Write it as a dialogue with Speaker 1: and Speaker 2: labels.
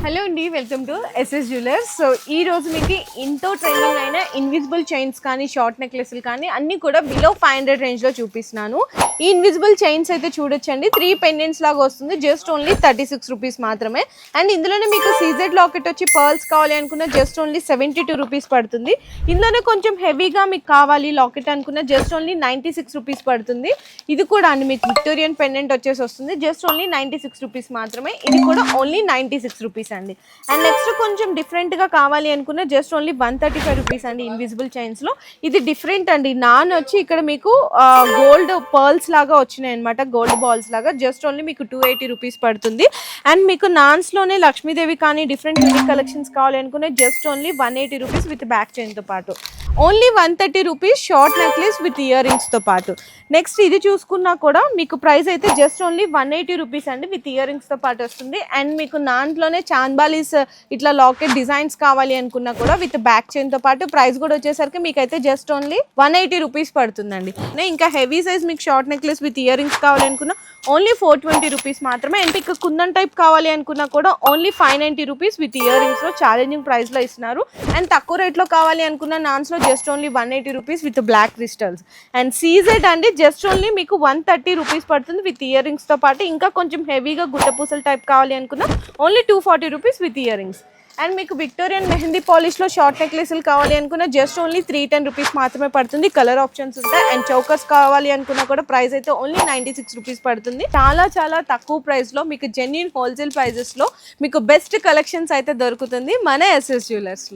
Speaker 1: Hello అండి, welcome to SS jewellers. So ఈ రోజు మీకు ఇంతో ట్రెండింగ్ అయిన ఇన్విజిబుల్ చైన్స్ కానీ షార్ట్ నెక్లెస్లు కానీ అన్నీ కూడా బిలో 500 రేంజ్లో చూపిస్తున్నాను. ఈ ఇన్విజిబుల్ చైన్స్ అయితే చూడొచ్చండి, 3 పెండెంట్స్ లాగా వస్తుంది, జస్ట్ ఓన్లీ 36 రూపీస్ మాత్రమే. అండ్ ఇందులోనే మీకు సీజెడ్ లాకెట్ వచ్చి పర్ల్స్ కావాలి అనుకున్న జస్ట్ ఓన్లీ 72 రూపీస్ పడుతుంది. ఇందులోనే కొంచెం హెవీగా మీకు కావాలి లాకెట్ అనుకున్న జస్ట్ ఓన్లీ 96 రూపీస్ పడుతుంది. ఇది కూడా అండి మీకు విక్టోరియన్ పెండెంట్ వచ్చేసి వస్తుంది, జస్ట్ ఓన్లీ 96 రూపీస్ మాత్రమే. ఇది కూడా ఓన్లీ 96 రూపీస్ అండి. అండ్ నెక్స్ట్ కొంచెం డిఫరెంట్ గా కావాలి అనుకున్న జస్ట్ ఓన్లీ 135 రూపీస్ అండి. ఇన్విజిబుల్ చైన్స్ లో ఇది డిఫరెంట్ అండి. నాన్ వచ్చి ఇక్కడ మీకు గోల్డ్ పర్ల్స్ లాగా వచ్చినాయి అనమాట, గోల్డ్ బాల్స్ లాగా, జస్ట్ ఓన్లీ మీకు 280 రూపీస్ పడుతుంది. అండ్ మీకు నాన్స్ లోనే లక్ష్మీదేవి కానీ డిఫరెంట్ యూనిక్ కలెక్షన్స్ కావాలి అనుకున్న just only 180 rupees with back chain తో పాటు, only 130 rupees short necklace with ear rings తో పాటు. నెక్స్ట్ ఇది చూసుకున్నా కూడా మీకు ప్రైస్ అయితే జస్ట్ ఓన్లీ 180 రూపీస్ అండి, విత్ ఇయర్ రింగ్స్ తో పాటు వస్తుంది. అండ్ మీకు నాన్లోనే చాంద్బాలీస్ ఇట్లా లాకెట్ డిజైన్స్ కావాలి అనుకున్నా కూడా విత్ బ్యాక్ చైన్ తో పాటు ప్రైస్ కూడా వచ్చేసరికి మీకు అయితే జస్ట్ ఓన్లీ 180 రూపీస్ పడుతుందండి. ఇంకా హెవీ సైజ్ మీకు short necklace with ear rings కావాలి అనుకున్నా ఓన్లీ 420 రూపీస్ మాత్రమే. అండ్ ఇక కుందన్ టైప్ కావాలి అనుకున్నా కూడా only 590 rupees with ear rings లో ఛాలెంజింగ్ ప్రైస్ లో ఇస్తున్నారు. అండ్ తక్కువ రేట్ లో కావాలి అనుకున్న నాన్స్ లో just only 180 rupees with black crystals. And CZ అండి జస్ట్ ఓన్లీ మీకు 130 రూపీస్ పడుతుంది విత్ ఇయర్ రింగ్స్ తో పాటు. ఇంకా కొంచెం హెవీగా గుట్టపూసల టైప్ కావాలి అనుకున్నా only 240 rupees with ear rings. And మీకు విక్టోరియన్ మెహందీ పాలిష్లో షార్ట్ నెక్లెస్లు కావాలి అనుకున్న జస్ట్ ఓన్లీ 310 రూపీస్ మాత్రమే పడుతుంది. కలర్ ఆప్షన్స్ ఉంటాయి. అండ్ చౌకర్స్ కావాలి అనుకున్నా కూడా ప్రైస్ అయితే ఓన్లీ 96 రూపీస్ పడుతుంది. చాలా చాలా తక్కువ ప్రైస్లో మీకు జెన్యూన్ హోల్సేల్ ప్రైజెస్లో మీకు బెస్ట్ కలెక్షన్స్ అయితే దొరుకుతుంది మన ఎస్ఎస్ జ్యువెలర్స్లో.